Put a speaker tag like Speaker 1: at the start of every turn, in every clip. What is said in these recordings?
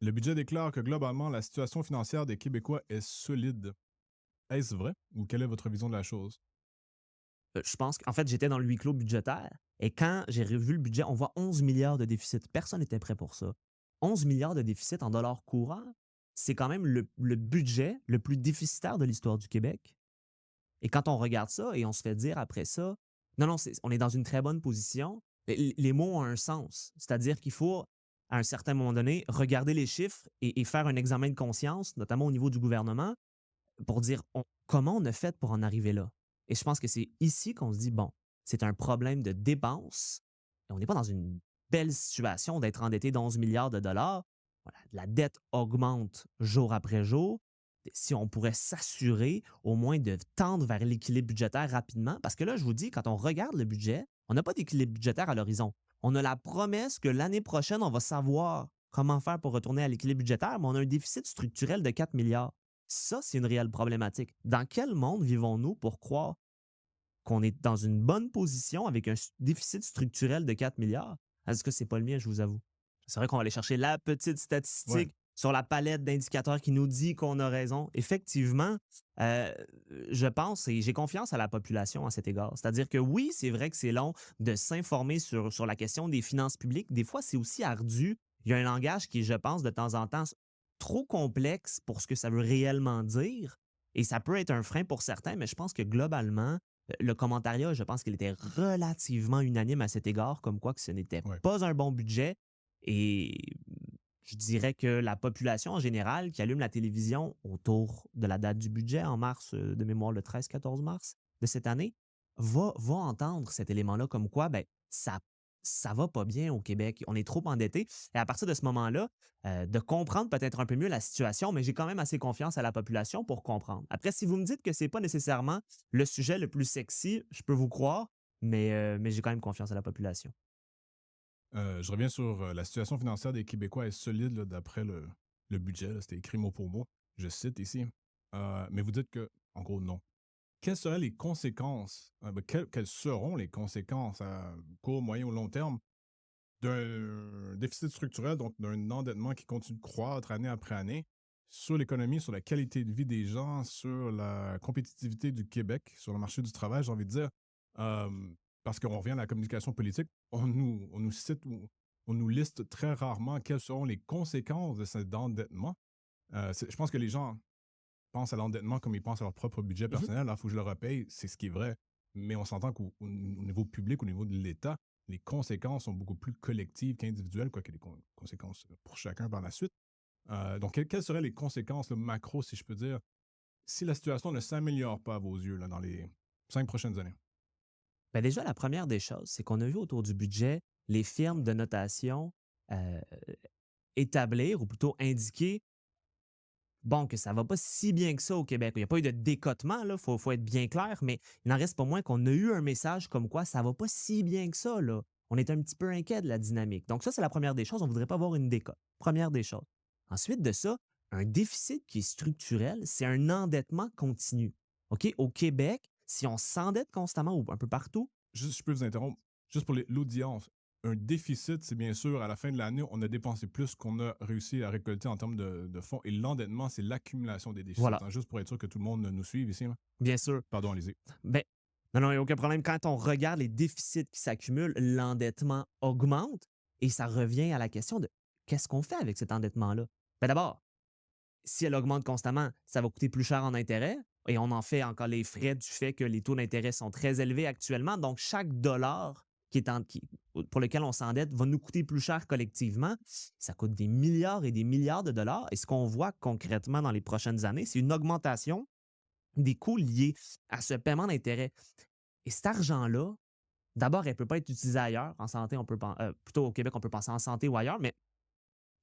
Speaker 1: Le budget déclare que globalement, la situation financière des Québécois est solide. Est-ce vrai ou quelle est votre vision de la chose?
Speaker 2: Je pense qu'en fait, j'étais dans le huis clos budgétaire et quand j'ai revu le budget, on voit 11 milliards de déficit. Personne n'était prêt pour ça. 11 milliards de déficit en dollars courants, c'est quand même le budget le plus déficitaire de l'histoire du Québec. Et quand on regarde ça et on se fait dire après ça, non, non, on est dans une très bonne position, les mots ont un sens. C'est-à-dire qu'il faut, à un certain moment donné, regarder les chiffres et faire un examen de conscience, notamment au niveau du gouvernement, pour dire comment on a fait pour en arriver là. Et je pense que c'est ici qu'on se dit, bon, c'est un problème de dépenses. Et on n'est pas dans une belle situation d'être endetté d'11 milliards de dollars. Voilà, la dette augmente jour après jour. Si on pourrait s'assurer au moins de tendre vers l'équilibre budgétaire rapidement, parce que là, je vous dis, quand on regarde le budget, on n'a pas d'équilibre budgétaire à l'horizon. On a la promesse que l'année prochaine, on va savoir comment faire pour retourner à l'équilibre budgétaire, mais on a un déficit structurel de 4 milliards. Ça, c'est une réelle problématique. Dans quel monde vivons-nous pour croire qu'on est dans une bonne position avec un déficit structurel de 4 milliards? Est-ce que c'est pas le mien, je vous avoue? C'est vrai qu'on va aller chercher la petite
Speaker 1: Ouais.
Speaker 2: statistique sur la palette d'indicateurs qui nous dit qu'on a raison. Effectivement, euh, je pense et j'ai confiance à la population à cet égard. C'est-à-dire que oui, c'est vrai que c'est long de s'informer sur la question des finances publiques. Des fois, c'est aussi ardu. Il y a un langage qui, je pense, de temps en temps, trop complexe pour ce que ça veut réellement dire. Et ça peut être un frein pour certains, mais je pense que globalement, le commentariat, je pense qu'il était relativement unanime à cet égard, comme quoi que ce n'était
Speaker 1: Ouais.
Speaker 2: pas un bon budget. Et je dirais que la population en général qui allume la télévision autour de la date du budget, en mars, de mémoire le 13-14 mars de cette année, va entendre cet élément-là comme quoi, ben, ça va pas bien au Québec. On est trop endetté. Et à partir de ce moment-là, de comprendre peut-être un peu mieux la situation, mais j'ai quand même assez confiance à la population pour comprendre. Après, si vous me dites que c'est pas nécessairement le sujet le plus sexy, je peux vous croire, mais j'ai quand même confiance à la population.
Speaker 1: Je reviens sur la situation financière des Québécois est solide là, d'après le budget. Là, c'était écrit mot pour mot. Je cite ici. Mais vous dites que, en gros, non. Quelles seraient les conséquences, quelles seront les conséquences à court, moyen ou long terme d'un déficit structurel, donc d'un endettement qui continue de croître année après année, sur l'économie, sur la qualité de vie des gens, sur la compétitivité du Québec, sur le marché du travail, j'ai envie de dire. Parce qu'on revient à la communication politique, on nous cite ou on nous liste très rarement quelles seront les conséquences de cet endettement. Je pense que les gens pensent à l'endettement comme ils pensent à leur propre budget
Speaker 2: Mhm.
Speaker 1: personnel. Il faut que je le repaye, c'est ce qui est vrai. Mais on s'entend qu'au niveau public, au niveau de l'État, les conséquences sont beaucoup plus collectives qu'individuelles, quoique des conséquences pour chacun par la suite. Donc, quelles seraient les conséquences le macro, si je peux dire, si la situation ne s'améliore pas à vos yeux là, dans les 5 prochaines années?
Speaker 2: Ben déjà, la première des choses, c'est qu'on a vu autour du budget les firmes de notation euh, établir ou plutôt indiquer bon, que ça va pas si bien que ça au Québec. Il n'y a pas eu de décotement, là, faut être bien clair, mais il n'en reste pas moins qu'on a eu un message comme quoi ça va pas si bien que ça, là. On est un petit peu inquiet de la dynamique. Donc ça, c'est la première des choses. On ne voudrait pas avoir une décote. Première des choses. Ensuite de ça, un déficit qui est structurel, c'est un endettement continu. OK? Au Québec, si on s'endette constamment ou un peu partout,
Speaker 1: Juste, je peux vous interrompre, juste pour l'audience. Un déficit, c'est bien sûr, à la fin de l'année, on a dépensé plus qu'on a réussi à récolter en termes de fonds. Et l'endettement, c'est l'accumulation des déficits,
Speaker 2: voilà,
Speaker 1: hein, juste pour être sûr que tout le monde nous suive ici. Là.
Speaker 2: bien sûr.
Speaker 1: Pardon, allez-y.
Speaker 2: Ben, non, non, il n'y a aucun problème. Quand on regarde les déficits qui s'accumulent, l'endettement augmente et ça revient à la question de qu'est-ce qu'on fait avec cet endettement-là? Ben d'abord, si elle augmente constamment, ça va coûter plus cher en intérêt et on en fait encore les frais du fait que les taux d'intérêt sont très élevés actuellement. Donc, chaque dollar pour lequel on s'endette va nous coûter plus cher collectivement. Ça coûte des milliards et des milliards de dollars. Et ce qu'on voit concrètement dans les prochaines années, c'est une augmentation des coûts liés à ce paiement d'intérêt. Et cet argent-là, d'abord, elle ne peut pas être utilisée ailleurs. En santé, plutôt au Québec, on peut penser en santé ou ailleurs, mais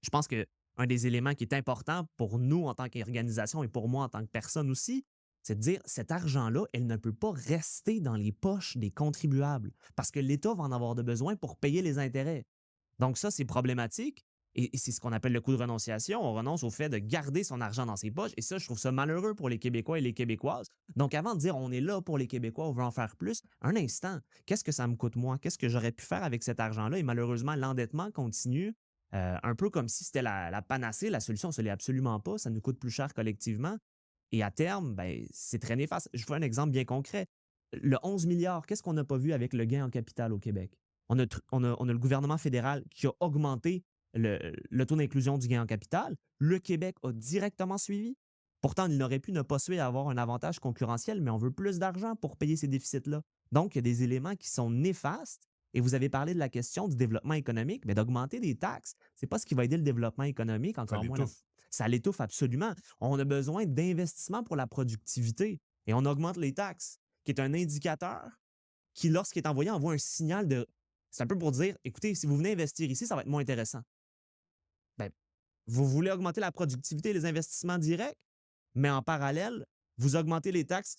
Speaker 2: je pense qu'un des éléments qui est important pour nous en tant qu'organisation et pour moi en tant que personne aussi, c'est de dire cet argent-là, elle ne peut pas rester dans les poches des contribuables parce que l'État va en avoir de besoin pour payer les intérêts. Donc ça, c'est problématique et c'est ce qu'on appelle le coût de renonciation. On renonce au fait de garder son argent dans ses poches et ça, je trouve ça malheureux pour les Québécois et les Québécoises. Donc avant de dire on est là pour les Québécois, on veut en faire plus, un instant, qu'est-ce que ça me coûte moi? Qu'est-ce que j'aurais pu faire avec cet argent-là? Et malheureusement, l'endettement continue. un peu comme si c'était la panacée. La solution, ce l'est absolument pas. Ça nous coûte plus cher collectivement et à terme, ben, c'est très néfaste. Je vous fais un exemple bien concret. Le 11 milliards, qu'est-ce qu'on n'a pas vu avec le gain en capital au Québec? On a le gouvernement fédéral qui a augmenté le taux d'inclusion du gain en capital. Le Québec a directement suivi. Pourtant, il n'aurait pu ne pas souhaiter avoir un avantage concurrentiel, mais on veut plus d'argent pour payer ces déficits-là. Donc, il y a des éléments qui sont néfastes. Et vous avez parlé de la question du développement économique, mais d'augmenter des taxes, c'est pas ce qui va aider le développement économique,
Speaker 1: Ça
Speaker 2: encore moins
Speaker 1: l'étouffe.
Speaker 2: ça l'étouffe absolument. On a besoin d'investissements pour la productivité et on augmente les taxes, qui est un indicateur qui, lorsqu'il est envoyé, envoie un signal de. C'est un peu pour dire, écoutez, si vous venez investir ici, ça va être moins intéressant. Ben, vous voulez augmenter la productivité et les investissements directs, mais en parallèle, vous augmentez les taxes.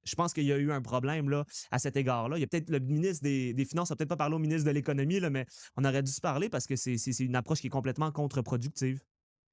Speaker 2: Je pense qu'il y a eu un problème là, à cet égard-là. Il y a peut-être le ministre des Finances n'a peut-être pas parlé au ministre de l'Économie, là, mais on aurait dû se parler parce que c'est une approche qui est complètement contre-productive.